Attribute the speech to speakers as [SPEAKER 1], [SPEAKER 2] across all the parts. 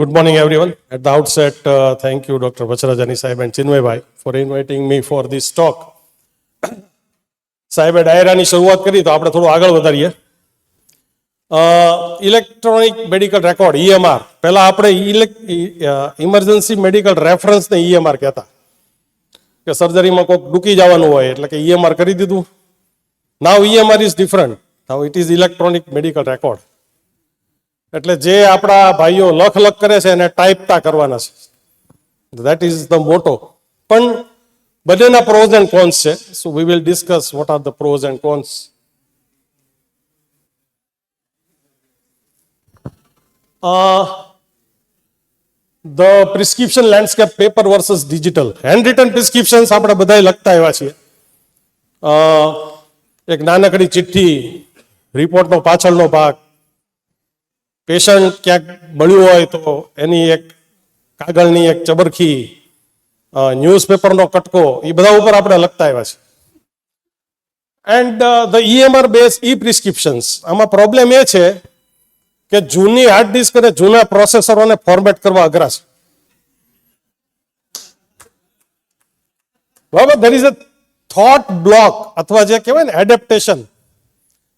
[SPEAKER 1] Good morning, everyone. At the outset, thank you, Dr. Vacharajani Sahib and Chinmay Bhai, for inviting me for this talk. સાહેબે ડાયરાની શરૂઆત કરી તો આપણે થોડું આગળ વધારીએ. ઇલેક્ટ્રોનિક મેડિકલ રેકોર્ડ EMR, પહેલા આપણે ઇમરજન્સી મેડિકલ રેફરન્સને EMR કહેતા કે સર્જરીમાં કોઈક ડૂકી જવાનું હોય એટલે કે EMR કરી દીધું. નાવ EMR is different. Now it is electronic medical record. એટલે જે આપણા ભાઈઓ લખ કરે છે એને ટાઈપતા કરવાના છે. ધેટ ઇઝ ધ મોટો. પણ બંનેના પ્રોઝ એન્ડ કોન્સ છે. So we will discuss what are the pros and cons. The prescription landscape paper versus digital. Hand written prescriptions આપણે બધાય લખતા આવ્યા છીએ. એક નાનકડી ચિઠ્ઠી, રિપોર્ટનો પાછળનો ભાગ, પેશન્ટ ક્યાંક મળ્યું હોય તો એની એક કાગળની એક ચબરખી, ન્યૂઝપેપરનો કટકો, એ બધા ઉપર આપણે લખતા આવ્યા છે. And the EMR base prescriptions, આમાં પ્રોબ્લેમ એ છે કે જૂની હાર્ડ ડિસ્ક અને જૂના પ્રોસેસરોને ફોર્મેટ કરવા અઘરા છે. બરાબર, there is a thought block અથવા જે કહેવાય ને એડેપ્ટેશન.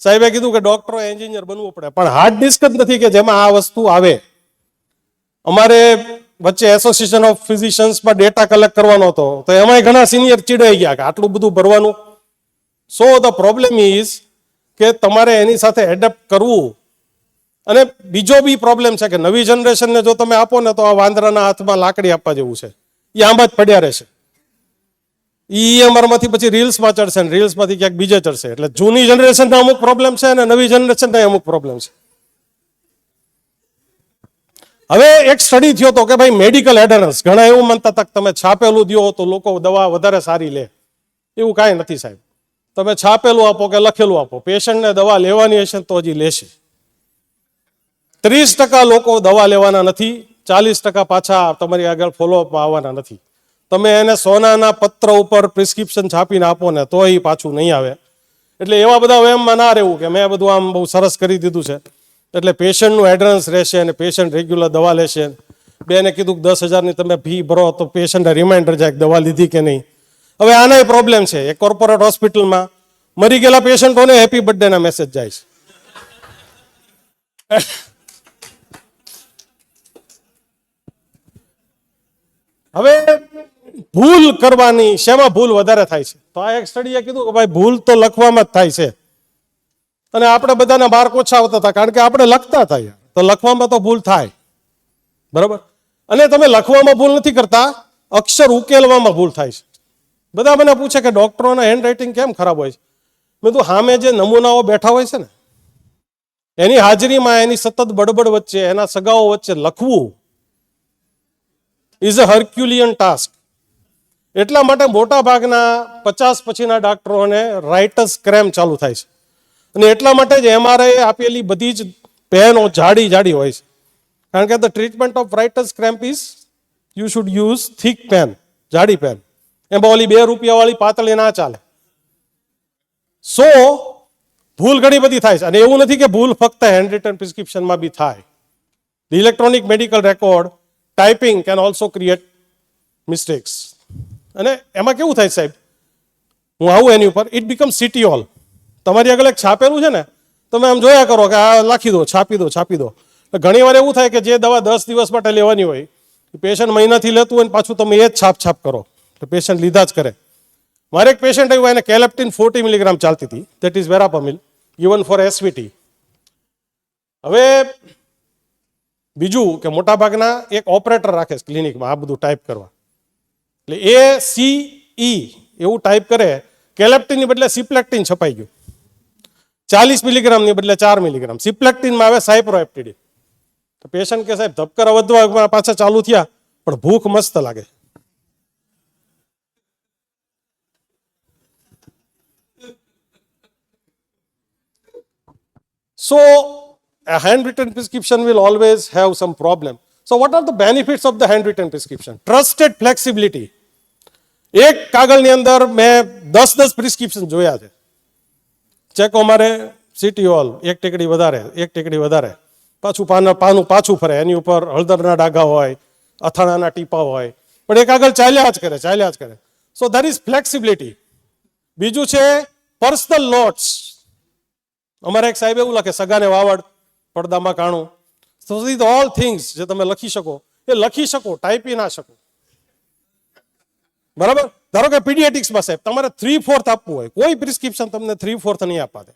[SPEAKER 1] સાહેબે કીધું કે ડોક્ટરો એન્જિનિયર બનવું પડે, પણ હાર્ડ ડિસ્ક જ નથી કે જેમાં આ વસ્તુ આવે. અમારે વચ્ચે એસોસિએશન ઓફ ફિઝિશિયન્સમાં ડેટા કલેક્ટ કરવાનો હતો, તો એમાંય ઘણા સિનિયર ચીડાઈ ગયા કે આટલું બધું ભરવાનું. સો ધ પ્રોબ્લેમ ઇઝ કે તમારે એની સાથે એડેપ્ટ કરવું. અને બીજો બી પ્રોબ્લેમ છે કે નવી જનરેશનને જો તમે આપો ને તો આ વાંદરાના હાથમાં લાકડી આપવા જેવું છે, એ આંબા જ પડ્યા રહેશે. EMR માંથી પછી રીલ્સમાં ચડશે ને રીલ્સમાંથી ક્યાંક બીજે ચડશે. એટલે જૂની જનરેશનના અમુક પ્રોબ્લેમ છે અને નવી જનરેશનના અમુક પ્રોબ્લેમ છે. હવે એક સ્ટડી થયો હતો કે ભાઈ મેડિકલ એડરન્સ, ઘણા એવું માનતા હતા કે તમે છાપેલું દો તો લોકો દવા વધારે સારી લે. એવું કાંઈ નથી સાહેબ. તમે છાપેલું આપો કે લખેલું આપો, પેશન્ટને દવા લેવાની હશે તો હજી લેશે. 30% લોકો દવા લેવાના નથી, 40% પાછા તમારી આગળ ફોલોઅપમાં આવવાના નથી. તમે એને સોનાના પત્ર ઉપર પ્રિસ્ક્રિપ્શન છાપીને આપો ને તો એ પાછું નહીં આવે. એટલે એવા બધા એમમાં ના રહેવું કે મેં બધું આમ બહુ સરસ કરી દીધું છે એટલે પેશન્ટનું એડ્રેસ રહેશે અને પેશન્ટ રેગ્યુલર દવા લેશે. બેને કીધું કે 10,000ની તમે ફી ભરો તો પેશન્ટને રિમાઇન્ડર જાય દવા લીધી કે નહીં. હવે આનાય પ્રોબ્લેમ છે. એક કોર્પોરેટ હોસ્પિટલમાં મરી ગયેલા પેશન્ટોને હેપી બર્થડેના મેસેજ જાય છે. હવે ભૂલ કરવાની, શેમાં ભૂલ વધારે થાય છે? તો આ એક સ્ટડીએ કીધું કે ભાઈ ભૂલ તો લખવામાં જ થાય છે. અને આપણે બધાના માર્ક ઓછા આવતા હતા કારણ કે આપણે લખતા હતા. તો લખવામાં તો ભૂલ થાય, બરાબર. અને તમે લખવામાં ભૂલ નથી કરતા, અક્ષર ઉકેલવામાં ભૂલ થાય છે. બધા મને પૂછે કે ડોક્ટરોના હેન્ડ રાઇટિંગ કેમ ખરાબ હોય છે? મેં કીધું સામે જે નમૂનાઓ બેઠા હોય છે ને એની હાજરીમાં એની સતત બડબડ વચ્ચે, એના સગાઓ વચ્ચે લખવું ઇઝ અ હર્ક્યુલિયન ટાસ્ક. એટલા માટે મોટા ભાગના 50 પછીના ડોક્ટરોને રાઇટર્સ ક્રેમ્પ ચાલુ થાય છે. અને એટલા માટે જ MRI આપેલી બધી જ પેનો જાડી જાડી હોય છે. કારણ કે the treatment of writers cramp is you should use thick pen, જાડી પેન. એમાં ઓલી 2 રૂપિયાવાળી પાતળી ના ચાલે. સો ભૂલ ઘણી બધી થાય છે. અને એવું નથી કે ભૂલ ફક્ત હેન્ડ રિટન પ્રિસ્ક્રિપ્શનમાં બી થાય. The electronic medical record typing can also create mistakes. અને એમાં કેવું થાય સાહેબ, હું આવું એની ઉપર, ઇટ બીકમ સિટી હોલ. તમારી આગળ એક છાપેલું છે ને, તમે આમ જોયા કરો કે આ લખી દો, છાપી દો, છાપી દો. ઘણી વાર એવું થાય કે જે દવા 10 દિવસ માટે લેવાની હોય પેશન્ટ મહિનાથી લેતું હોય ને પાછું તમે એ જ છાપ કરો તો પેશન્ટ લીધા જ કરે. મારે એક પેશન્ટ આવ્યું, એને કેલેપ્ટિન 40 મિલીગ્રામ ચાલતી હતી, that is verapamil, given for SVT. હવે બીજું કે મોટાભાગના એક ઓપરેટર રાખે છે ક્લિનિકમાં આ બધું ટાઈપ કરવા. એટલે ACE એવું ટાઈપ કરે, કેલેપ્ટિનની બદલે સિપ્લેક્ટિન છપાઈ ગયું. 40 મિલીગ્રામની બદલે 4 મિલીગ્રામ. સિપ્લેક્ટિનમાં આવે સાયપ્રોએપ્ટિડિન. તો પેશન્ટ કે સાહેબ ધબકારા વધવા પાછા ચાલુ થયા પણ ભૂખ મસ્ત લાગે. So a handwritten prescription will always have some problem. So what are the benefits of the handwritten prescription? Trusted flexibility. એક કાગળની અંદર મેં 10 પ્રિસ્ક્રિપ્શન જોયા છે. ચેકો મારે સિટી હોલ 1 ટેકડી વધારે, 1 ટેકડી વધારે. પાનું પાછું ફરે, એની ઉપર હળદરના ડાઘા હોય, અથાણાના ટીપા હોય, પણ એક આગળ ચાલ્યા જ કરે. સો ધેર ઇઝ ફ્લેક્સિબિલિટી. બીજું છે પર્સનલ નોટ્સ. અમારે એક સાહેબ એવું લખે, સગાને વાવડ, પડદામાં કાણું. સો ધીઝ ઓલ થિંગ્સ જે તમે લખી શકો, એ લખી શકો, ટાઈપી ના શકો. બરાબર? ધારો કે પીડિયાટિક્સમાં સાહેબ તમારે 3/4 આપવું હોય, કોઈ પ્રિસ્ક્રિપ્શન તમને 3/4 નહીં આપવા દે.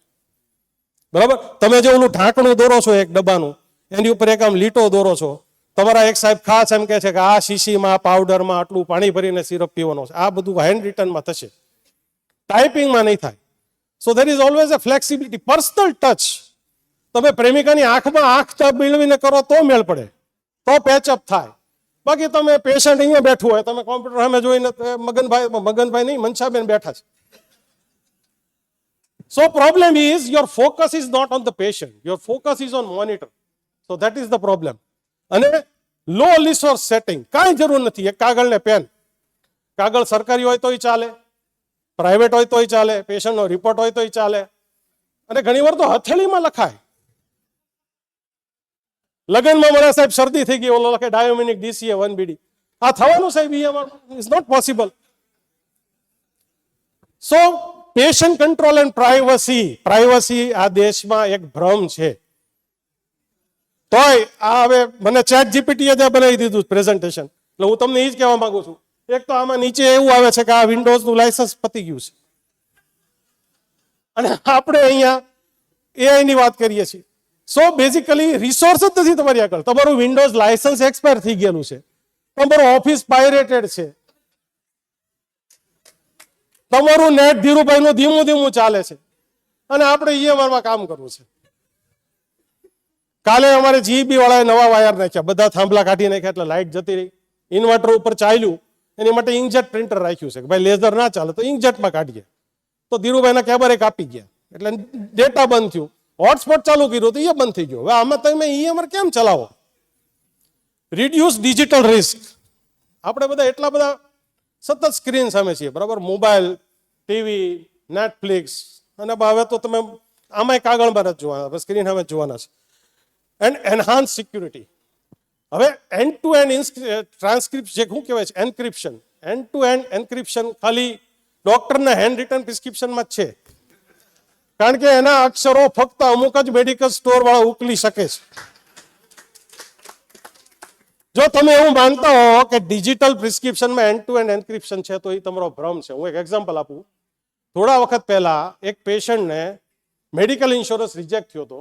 [SPEAKER 1] બરાબર? તમે જે ઓલું ઢાંકણું દોરો છો એક ડબ્બાનું, એની ઉપર એક આમ લીટો દોરો છો, તમારા એક સાહેબ ખાસ એમ કહે છે કે આ શીશીમાં પાવડરમાં આટલું પાણી ભરીને સિરપ પીવાનો છે, આ બધું હેન્ડ રિટનમાં થશે, ટાઈપિંગમાં નહીં થાય. So there is always a flexibility. Personal touch. તમે પ્રેમિકાની આંખમાં આંખ મેળવીને કરો તો મેળ પડે, તો પેચઅપ થાય. બાકી તમે પેશન્ટ અહીંયા બેઠું હોય, તમે કોમ્પ્યુટર સામે જોઈને મગનભાઈ નહીં, મનસાબેન બેઠા છે. So problem is your focus is not on the patient, your focus is on monitor. So that is the problem. અને લો રિસોર્સ સેટિંગ, કાંઈ જરૂર નથી. એક કાગળ ને પેન. કાગળ સરકારી હોય તોય ચાલે, પ્રાઇવેટ હોય તોય ચાલે, પેશન્ટનો રિપોર્ટ હોય તોય ચાલે, અને ઘણી વાર તો હથેળીમાં લખાય. લગ્નમાં મને સાહેબ શરદી થઈ ગઈ, ઓલો લખે ડાયોમિનિક DCA 1BD. આ થવાનું સાહેબ is not possible. So patient control and privacy આ દેશમાં એક ભ્રમ છે. તોય આ હવે મને ચેટ જીપીટીએ બનાવી દીધું પ્રેઝન્ટેશન, એટલે હું તમને એ જ કહેવા માંગુ છું. એક તો આમાં નીચે એવું આવે છે કે આ વિન્ડોઝનું લાયસન્સ પતી ગયું છે, અને આપણે અહીંયા AI ની વાત કરીએ છીએ. સો બેઝિકલી રિસોર્સ જ નથી તમારી આગળ. તમારું વિન્ડોઝ લાયસન્સ એક્સપાયર થઈ ગયેલું છે, તમારું ઓફિસ પાયરેટેડ છે, તમારું નેટ ધીરુભાઈનું ધીમું ચાલે છે, અને આપણે EMR કામ કરવું છે. કાલે અમારે GEB વાળાએ નવા વાયર નાખ્યા, બધા થાંભલા કાઢી નાખ્યા, એટલે લાઇટ જતી રહી. ઇન્વર્ટર ઉપર ચાલ્યું, એની માટે ઇંકજેટ પ્રિન્ટર રાખ્યું છે કે ભાઈ લેઝર ના ચાલે તો ઇંકજેટમાં કાઢીએ. તો ધીરુભાઈના કેબરે કાપી ગયા, એટલે ડેટા બંધ થયું. હોટસ્પોટ ચાલુ કર્યું તો એ બંધ થઈ ગયો. હવે આમાં તમે EMR કેમ ચલાવો? Reduce digital risk. આપણે બધા એટલા બધા સતત સ્ક્રીન સામે છીએ, બરાબર? મોબાઈલ, ટીવી, નેટફ્લિક્સ, અને હવે તો તમે આમાંય કાગળમાં જ જોવાના, સ્ક્રીન સામે જ જોવાના છે. And enhance security. હવે એન્ડ ટુ એન્ડ ટ્રાન્સક્રિપ્ટ જે શું કહેવાય છે, encryption. End to end encryption ખાલી ડોક્ટરના હેન્ડ રિટન પ્રિસ્ક્રિપ્શનમાં જ છે, કારણ કે એના અક્ષરો ફક્ત અમુક જ મેડિકલ સ્ટોર વાળા ઉકલી શકે છે. જો તમે એવું માનતા હો કે ડિજિટલ પ્રિસ્ક્રિપ્શનમાં એન્ડ ટુ એન્ડ એન્ક્રિપ્શન છે, તો એ તમારો ભ્રમ છે. હું એક એક્ઝામ્પલ આપું. થોડા વખત પહેલા એક પેશન્ટને મેડિકલ ઇન્સ્યોરન્સ રિજેક્ટ થયો હતો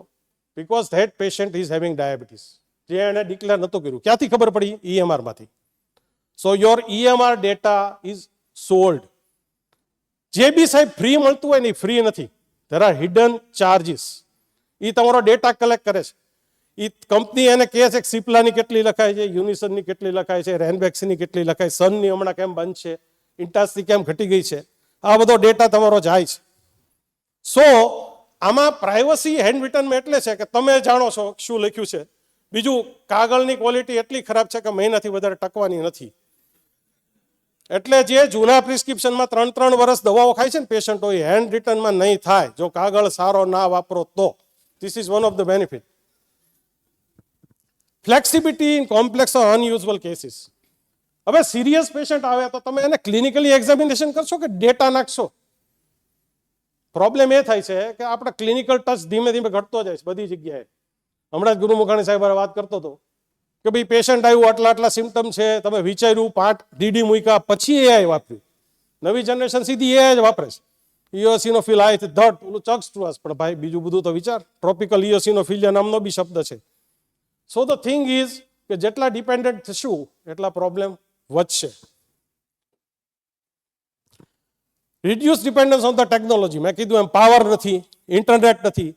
[SPEAKER 1] because that patient is having diabetes, જે એને ડિક્લેર નહોતું કર્યું. ક્યાંથી ખબર પડી? EMR માંથી. So your EMR data is sold. જે બી સાહેબ ફ્રી મળતું હોય ને એ ફ્રી નથી. There are hidden charges. એ તમારો ડેટા કલેક્ટ કરે છે. એ કંપની એને કહે છે કે સિપ્લાની કેટલી લખાય છે, યુનિસનની કેટલી લખાય છે, રેનબેક્સની કેટલી લખાય, સનની હમણાં કેમ બંધ છે, ઇન્ટાસની કેમ ઘટી ગઈ છે, આ બધો ડેટા તમારો જાય છે. સો આમાં પ્રાઇવસી હેન્ડ રિટનમાં એટલે છે કે તમે જાણો છો શું લખ્યું છે. બીજું, કાગળની ક્વોલિટી એટલી ખરાબ છે કે મહિનાથી વધારે ટકવાની નથી. એટલે જે જૂના પ્રિસ્ક્રિપ્શનમાં 3 વર્ષ દવાઓ ખાય છે ને પેશન્ટો, એ હેન્ડ રિટનમાં નહીં થાય જો કાગળ સારો ના વાપરો તો. This is one of the benefit. Flexibility in complex or unusual cases. હવે સિરિયસ પેશન્ટ આવે તો તમે એને ક્લિનિકલી એક્ઝામિનેશન કરશો કે ડેટા નાખશો? પ્રોબ્લેમ એ થાય છે કે આપણે ક્લિનિકલ ટચ ધીમે ધીમે ઘટતો જાય છે બધી જગ્યાએ. હમણાં જ ગુરુ મુખાણી સાહેબ વાત કરતો હતો કે ભાઈ પેશન્ટ આવ્યું, આટલા સિમ્ટમ છે, તમે વિચાર્યું, પાર્ટ DD મૂક્યા, પછી AI વાપર્યું. નવી જનરેશન સીધી AI જ વાપરે છે. ઇયોસિનોફિલ આય ધડ ઓલું ચક્સ ટુ અસ, પણ ભાઈ બીજું બધું તો વિચાર. ટ્રોપિકલ ઇયોસિનોફિલિયા નામનો બી શબ્દ છે. સો ધ થિંગ ઇઝ કે જેટલા ડિપેન્ડન્ટ થશું એટલા પ્રોબ્લેમ વધશે. Reduce dependence on the technology. મેં કીધું એમ, પાવર નથી, ઇન્ટરનેટ નથી,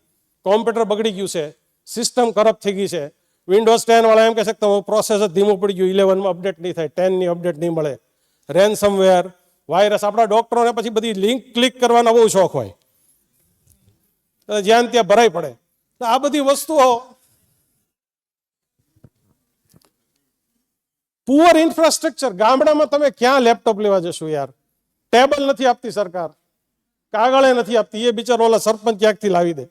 [SPEAKER 1] કોમ્પ્યુટર બગડી ગયું છે, સિસ્ટમ કરપ્ટ થઈ ગઈ છે. વિન્ડોઝ 10 વાળા એમ કહે છે કે તમારું પ્રોસેસ જ ધીમું પડી ગયું, 11માં અપડેટ નહીં થાય, 10ની અપડેટ નહીં મળે, રેન્સમવેર, વાયરસ. આપણા ડોક્ટરોને પછી બધી લિંક ક્લિક કરવાનો બહુ શોખ હોય, જ્યાં ત્યાં ભરાઈ પડે. આ બધી વસ્તુઓ, પુઅર ઇન્ફ્રાસ્ટ્રક્ચર. ગામડામાં તમે ક્યાં લેપટોપ લેવા જશો યાર? ટેબલ નથી આપતી સરકાર, કાગળે નથી આપતી, એ બિચારો ઓલા સરપંચ ક્યાંકથી લાવી દે.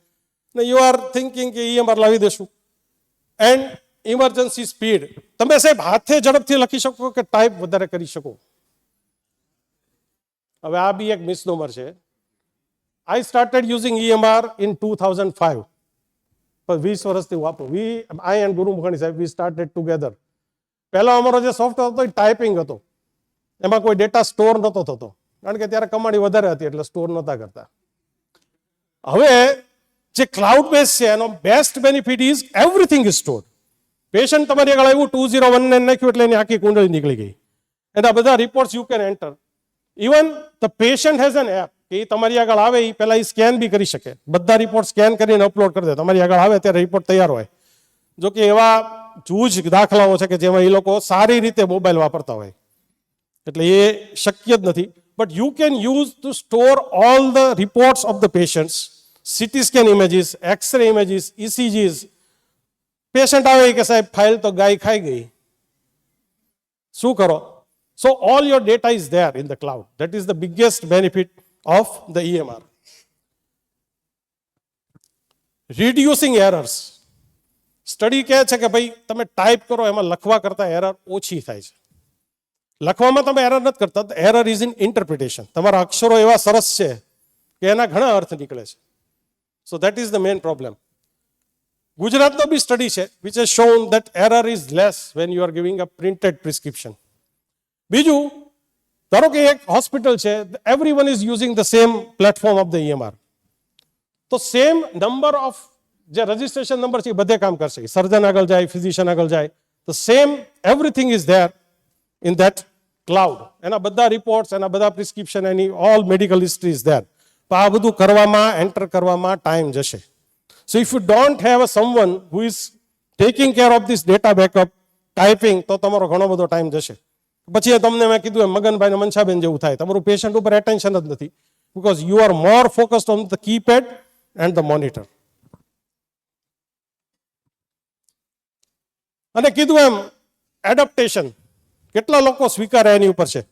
[SPEAKER 1] ને યુ આર થિંકિંગ કે EMR લાવી દેશું. And emergency speed. તમે સાહેબ હાથે ઝડપથી લખી શકો કે ટાઈપ વધારે કરી શકો? હવે આ બી એક મિસનોમર છે. I started using EMR in 2005. પણ 20 વર્ષથી વાપરું. આઈ એન્ડ ગુરુ મુખાણી સાહેબ વી સ્ટાર્ટેડ ટુગેધર. પહેલો અમારો જે સોફ્ટવેર હતો એ ટાઈપિંગ હતો, એમાં કોઈ ડેટા સ્ટોર નહોતો થતો, કારણ કે ત્યારે કમાણી વધારે હતી એટલે સ્ટોર નહોતા કરતા. હવે જે ક્લાઉડ બેઝ છે એનો best benefit is everything is stored. Patient તમારી આગળ આવ્યું 2019 નાખ્યું એટલે એની આખી કુંડળી નીકળી ગઈ. એના બધા reports you can enter. Even the patient has N app કે તમારી આગળ આવે એ પહેલા એ સ્કેન બી કરી શકે. બધા રિપોર્ટ સ્કેન કરીને અપલોડ કરી દે. તમારી આગળ આવે ત્યારે રિપોર્ટ તૈયાર હોય. જો કે એવા જૂજ દાખલાઓ છે કે જેમાં એ લોકો સારી રીતે મોબાઈલ વાપરતા હોય, એટલે એ શક્ય જ નથી. But you can use to store all the reports of the patients, CT scan images, x-ray images, ECGs. Patient આવે કે સાહેબ ફાઇલ તો ગાય ખાઈ ગઈ, શું કરો? So all your data is there in the cloud. That is the biggest benefit of the EMR. Reducing errors. Study કહે છે કે ભાઈ તમે ટાઈપ કરો એમાં લખવા કરતાં એરર ઓછી થાય છે. લખવામાં તમે એરર નથી કરતા, એરર ઇઝ ઇન ઇન્ટરપ્રિટેશન. તમારા અક્ષરો એવા સરસ છે કે એના ઘણા અર્થ નીકળે છે. So that is the main problem. ગુજરાતનો બી સ્ટડી છે which has shown that error is less when you are giving a printed prescription. બીજું, ધારો કે એક હોસ્પિટલ છે, everyone is using the same platform of the EMR. તો same number of જે રજિસ્ટ્રેશન નંબર છે એ બધે કામ કરશે. સર્જન આગળ જાય, ફિઝિશિયન આગળ જાય, તો same everything is there in that cloud. એના બધા રિપોર્ટ્સ, એના બધા પ્રિસ્ક્રિપ્શન, એની all medical history is there. તો આ બધું કરવામાં, એન્ટર કરવામાં ટાઈમ જશે. So if you don't have a someone who is taking care of this data backup, typing, તો તમારો ઘણો બધો ટાઈમ જશે. પછી તમને મેં કીધું એમ મગનભાઈ ને મનસાબેન જેવું થાય. તમારું પેશન્ટ ઉપર એટેન્શન જ નથી, because you are more focused on the keypad and the monitor. અને કીધું એમ એડપ્ટેશન, કેટલા લોકો સ્વીકારે એની ઉપર છે.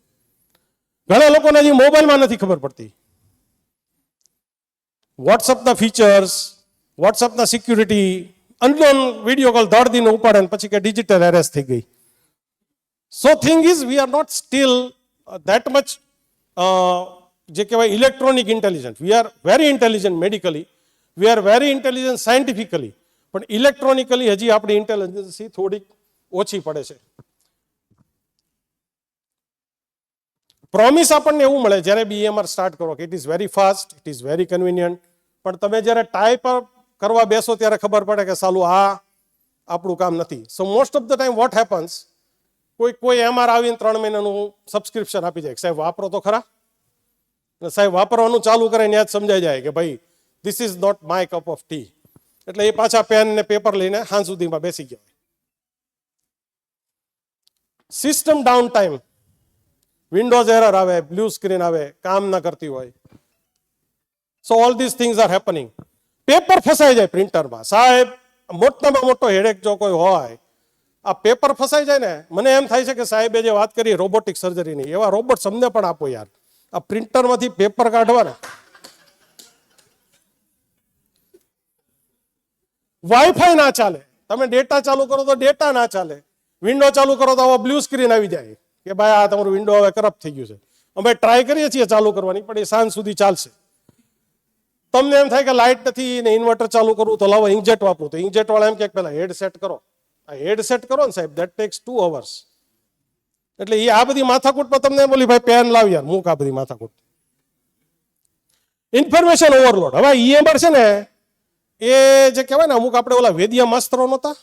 [SPEAKER 1] ઘણા લોકોને હજી મોબાઈલમાં નથી ખબર પડતી. વોટ્સઅપના ફીચર્સ, વોટ્સઅપના સિક્યુરિટી, અનનોન વિડીયો કોલ દર્દીને ઉપાડે ને પછી કે ડિજિટલ એરેસ્ટ થઈ ગઈ. So thing is we are not still that much જે કહેવાય electronic intelligent. We are very intelligent medically, we are very intelligent scientifically, પણ ઇલેક્ટ્રોનિકલી હજી આપણી ઇન્ટેલિજન્સી થોડીક ઓછી પડે છે. પ્રોમિસ આપણને એવું મળે જ્યારે બી EMR સ્ટાર્ટ કરો કે it is very fast, it is very convenient, પણ તમે જ્યારે ટાઈપ કરવા બેસો ત્યારે ખબર પડે કે સાલું આ આપણું કામ નથી. સો most of the time what happens, કોઈ MR આવીને 3 મહિનાનું સબસ્ક્રિપ્શન આપી જાય, સાહેબ વાપરો તો ખરા. સાહેબ વાપરવાનું ચાલુ કરે ને યાદ સમજાઈ જાય કે ભાઈ this is not my cup of tea. એટલે એ પાછા પેન ને પેપર લઈને હાંજ સુધીમાં બેસી ગયા. System down time, Windows error આવે, બ્લુ સ્ક્રીન આવે, કામ ના કરતી હોય. સો all this things are happening. Paper ફસાઈ જાય પ્રિન્ટરમાં. સાહેબ મોટામાં મોટો હેડેક જો કોઈ હોય, આ પેપર ફસાઈ જાય ને, મને એમ થાય છે કે સાહેબે જે વાત કરી રોબોટિક સર્જરીની, એવા રોબોટ અમને પણ આપો યાર. આ પ્રિન્ટરમાંથી પેપર કાઢવાના. વાઈફાઈ ના ચાલે, તમે ડેટા ચાલુ કરો તો ડેટા ના ચાલે, વિન્ડો ચાલુ કરો તો આવો બ્લુ સ્ક્રીન આવી જાય કે ભાઈ આ તમારું વિન્ડો હવે કરપ્ટ થઈ ગયું છે. અમે ટ્રાય કરીએ છીએ ચાલુ કરવાની, પણ એ સાંજ સુધી ચાલશે. તમને એમ થાય કે લાઇટ નથી ને ઇન્વર્ટર ચાલુ કરવું, તો લાવો ઇન્કજેટ વાપરું. તો ઇન્કજેટ વાળા એમ કે પહેલા હેડ સેટ કરો. આ હેડ સેટ કરો ને સાહેબ, દેટ ટેક્સ 2 hours. એટલે એ આ બધી માથાકૂટમાં તમને બોલી ભાઈ પેન લાવ યાર, મૂક આ બધી માથાકૂટ. Information overload. હવે EMR છે ને એ જે કહેવાય ને, અમુક આપણે ઓલા વેદિયા માસ્તરો નહોતા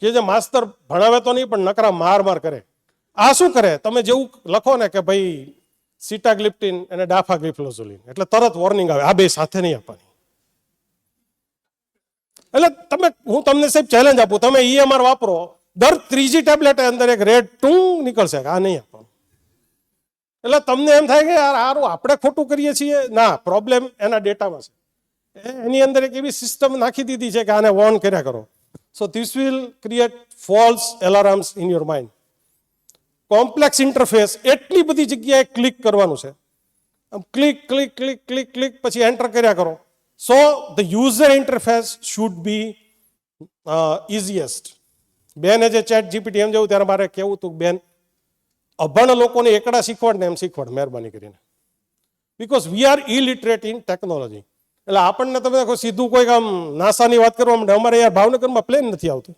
[SPEAKER 1] કે જે માસ્તર ભણાવે તો નહીં પણ નકરા માર કરે. આ શું કરે, તમે જેવું લખો ને કે ભાઈ સિટાગ્લિપ્ટિન અને ડાફાગ્લિફ્લોઝોલિન, એટલે તરત વોર્નિંગ આવે, આ બે સાથે નહીં આપવાની. એટલે હું તમને સાહેબ ચેલેન્જ આપું, તમે EMR વાપરો, દર 3જી ટેબ્લેટ અંદર એક રેડ ટૂંગ નીકળશે, આ નહીં આપવાનું. એટલે તમને એમ થાય કે યાર સારું આપણે ખોટું કરીએ છીએ. ના, પ્રોબ્લેમ એના ડેટામાં છે. એની અંદર એક એવી સિસ્ટમ નાખી દીધી છે કે આને વોર્ન કર્યા કરો. So this will create false alarms in your mind. Complex interface, એટલી બધી જગ્યાએ ક્લિક કરવાનું છે. આમ click click click click click પછી એન્ટર કર્યા કરો. So the user interface should be easiest. બેને જે ચેટ જીપીટી એમ જેવું ત્યારે મારે કેવું હતું, બેન અભણ લોકોને એકડા શીખવાડ ને એમ શીખવાડ મહેરબાની કરીને, because we are illiterate in technology. એટલે આપણને તમે સીધું કોઈ આમ નાસાની વાત કરવા માંડે, અમારે યાર ભાવનગરમાં પ્લેન નથી આવતું.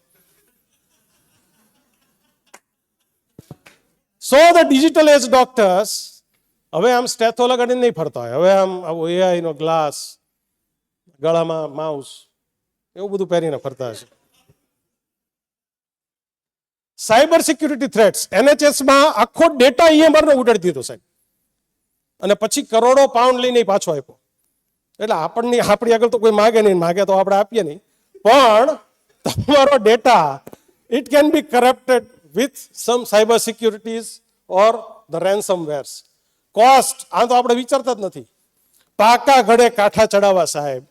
[SPEAKER 1] સો ધ ડિજિટલ એજ ડોક્ટર્સ હવે આમ સ્ટેથો લગાડીને નહીં ફરતા હોય, હવે આમ આવો એઆઈ નો ગ્લાસ, ગળામાં માઉસ, એવું બધું પહેરીને ફરતા હશે. સાયબર સિક્યુરિટી થ્રેટ્સ, NHS-માં આખો ડેટા EMR નો ઉડાડી દીધો સાહેબ, અને પછી કરોડો પાઉન્ડ લઈને પાછો આપ્યો. એટલે આપણી આગળ તો કોઈ માગે નહીં, માગે તો આપણે આપીએ નહીં, પણ તમારો data it can be corrupted with some cyber securities or the ransomwares. Cost આ તો આપણે વિચારતા જ નથી. પાકા ઘડે કાંઠા ચડાવવા સાહેબ.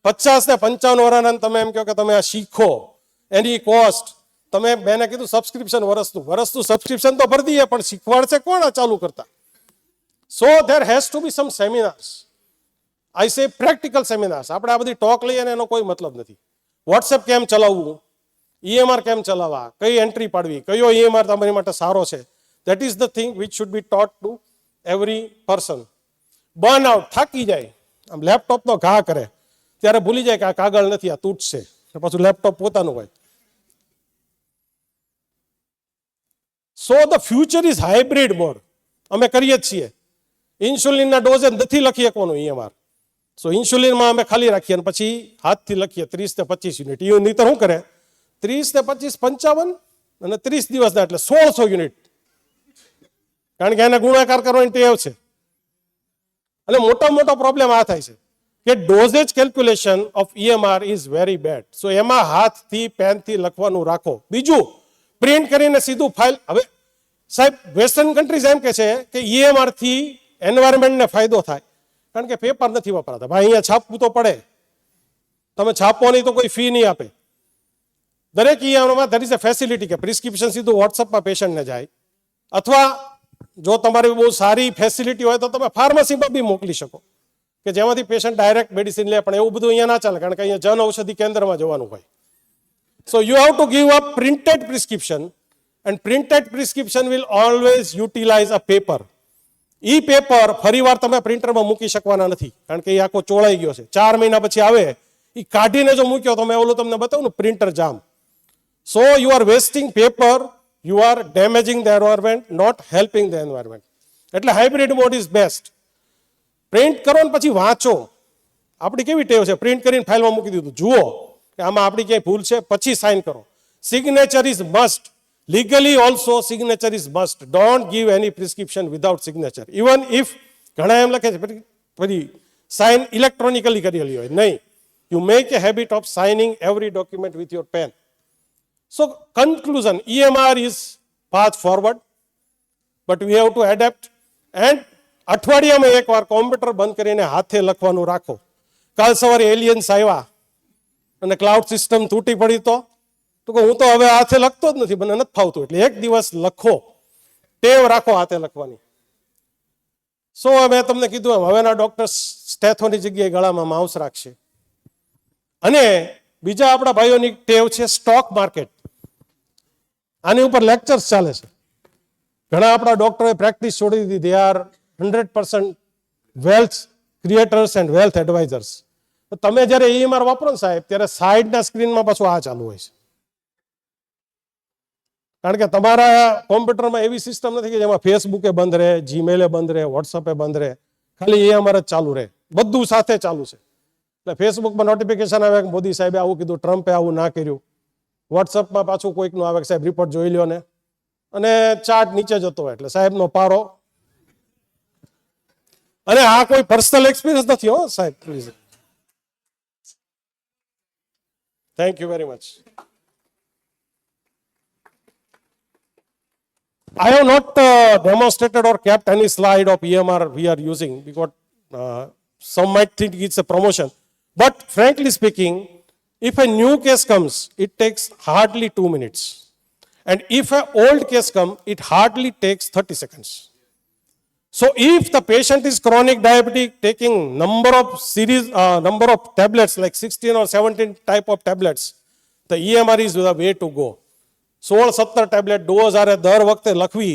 [SPEAKER 1] 50 ને 55 વર્ષના તમે એમ કહો કે તમે આ શીખો, એની કોસ્ટ તમે બેને કીધું સબસ્ક્રિપ્શન વર્ષનું સબસ્ક્રિપ્શન તો ભરી દઈએ, પણ શીખવાડશે કોણ આ ચાલુ કરતા? સો there has to be some seminars. I say practical seminars. આપણે આ બધી ટોક લઈએ ને એનો કોઈ મતલબ નથી. વોટ્સએપ કેમ ચલાવવું, EMR કેમ ચલાવવા, કઈ એન્ટ્રી પાડવી, કયો EMR તમારી માટે સારો છે, that is the thing which should be taught to every person. Burn out, થાકી જાય, આમ લેપટોપનો ઘા કરે ત્યારે ભૂલી જાય કે આ કાગળ નથી, આ તૂટશે, પાછું લેપટોપ પોતાનું હોય. So the future is hybrid mode. અમે કરીએ જ છીએ. ઇન્સ્યુલિનના ડોઝ નથી લખી શકવાનું EMR. સો ઇન્સ્યુલિનમાં અમે ખાલી રાખીએ અને પછી હાથથી લખીએ 30 ને 25 યુનિટ. એ નહીતર શું કરે, 30 ને 25 55 અને 30 દિવસના એટલે 1600 યુનિટ, કારણ કે એને ગુણાકાર કરવાની ટેવ છે. એટલે મોટો પ્રોબ્લેમ આ થાય છે કે dosage calculation of EMR is very bad. So એમાં હાથથી પેનથી લખવાનું રાખો. બીજું, પ્રિન્ટ કરીને સીધું ફાઇલ. હવે સાહેબ વેસ્ટર્ન કન્ટ્રીઝ એમ કે છે કે EMR થી એન્વાયરમેન્ટને ફાયદો થાય, કારણ કે પેપર નથી વપરાતા. ભાઈ અહીંયા છાપવું તો પડે, તમે છાપો નહીં તો કોઈ ફી નહીં આપે. દરેક EMRમાં ધેર ઇઝ અ ફેસિલિટી કે પ્રિસ્ક્રિપ્શન સીધું વોટ્સઅપમાં પેશન્ટને જાય, અથવા જો તમારી બહુ સારી ફેસિલિટી હોય તો તમે ફાર્મસીમાં બી મોકલી શકો કે જેમાંથી પેશન્ટ ડાયરેક્ટ મેડિસિન લે. પણ એવું બધું અહીંયા ના ચાલે, કારણ કે અહીંયા જન ઔષધિ કેન્દ્રમાં જવાનું હોય. So you have to give a printed prescription, and printed prescription will always utilise a paper. E paper ફરીવાર તમે પ્રિન્ટરમાં મૂકી શકવાના નથી, કારણ કે એ આખો ચોળાઈ ગયો છે. 4 મહિના પછી આવે, એ કાઢીને જો મૂક્યો તો મેં ઓલું તમને બતાવું ને, printer jam. So you are wasting paper, you are damaging the environment, not helping the environment. એટલે hybrid mode is best. Print કરો ને પછી વાંચો. આપણી કેવી ટેવ છે, પ્રિન્ટ કરીને ફાઇલમાં મૂકી દીધું, જુઓ કે આમાં આપણી ક્યાંય ભૂલ છે, પછી સાઇન કરો. Signature is must. Legally also signature is must. Don't give any prescription without signature. Even if ઘણા એમ લખે છે પછી સાઇન ઇલેક્ટ્રોનિકલી કરેલી હોય, નહીં. You make a habit of signing every document with your pen. So conclusion, EMR is path forward, but we have to adapt. And અઠવાડિયામાં એકવાર computer બંધ કરીને હાથે લખવાનું રાખો. કાલ સવારે એલિયન્સ આવ્યા અને ક્લાઉડ સિસ્ટમ તૂટી પડી તો હું તો હવે હાથે લખતો જ નથી, મને નથી ફાવતું. એટલે એક દિવસ લખો, ટેવ રાખો હાથે લખવાની. સો મેં તમને કીધું એમ, હવેના ડોક્ટર સ્ટેથોની જગ્યાએ ગળામાં માઉસ રાખશે. અને બીજા આપણા ભાઈઓની ટેવ છે સ્ટોક માર્કેટ. આની ઉપર લેક્ચર્સ ચાલે છે. ઘણા આપણા ડોક્ટરોએ પ્રેક્ટિસ છોડી દીધી. They are 100% wealth creators and wealth advisers. તમે જ્યારે EMR વાપરો ને સાહેબ, ત્યારે સાઈડના સ્ક્રીનમાં પાછું આ ચાલુ હોય છે, કારણ કે તમારા કોમ્પ્યુટરમાં એવી સિસ્ટમ નથી કે જેમાં ફેસબુકે બંધ રહે, જીમેલે બંધ રહે, વોટ્સઅપે બંધ રહે. ખાલી EMR જ ચાલુ રહે, બધું સાથે ચાલુ છે. એટલે ફેસબુકમાં નોટિફિકેશન આવે કે મોદી સાહેબે આવું કીધું, ટ્રમ્પે આવું ના કર્યું. વોટ્સઅપમાં પાછું કોઈકનું આવે કે સાહેબ રિપોર્ટ જોઈ લ્યો ને, અને ચાર્ટ નીચે જતો હોય એટલે સાહેબનો પારો. અને આ કોઈ પર્સનલ એક્સપિરિયન્સ નથી હો સાહેબ, please. Thank you very much. I have not demonstrated or kept any slide of EMR we are using, because some might think it's a promotion. But frankly speaking, if a new case comes, it takes hardly 2 minutes. And if an old case comes, it hardly takes 30 seconds. So if the patient is chronic diabetic, taking number of tablets like 16 or 17 type of tablets, the EMR is the way to go. 16-17 tablet dose આરે દર વખતે લખવી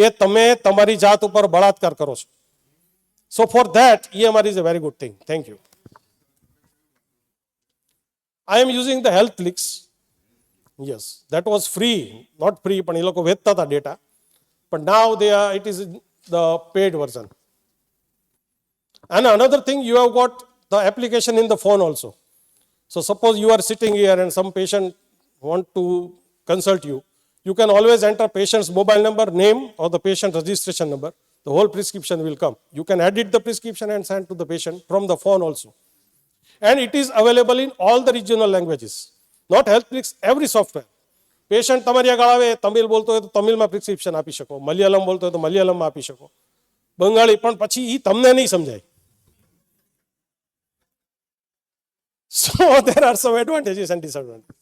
[SPEAKER 1] એ તમે તમારી જાત ઉપર બળાત્કાર કરો છો. So for that, EMR is a very good thing. Thank you. I am using the HealthFlix. Yes, that was free, not free, પણ એ લોકો વેચતા હતા data. But now it is the paid version. And another thing, you have got the application in the phone also. So suppose you are sitting here and some patient want to consult you. You can always enter patient's mobile number, name, or the patient registration number. The whole prescription will come. You can edit the prescription and send to the patient from the phone also. And it is available in all the regional languages. Not HealthFlix, every software. Patient તમારી આગળ આવે, તમિલ બોલતો હોય તો તમિલમાં prescription આપી શકો, મલયાલમ બોલતો હોય તો મલયાલમમાં આપી શકો, બંગાળી, પણ પછી એ તમને નહીં સમજાય. So there are some advantages and disadvantages.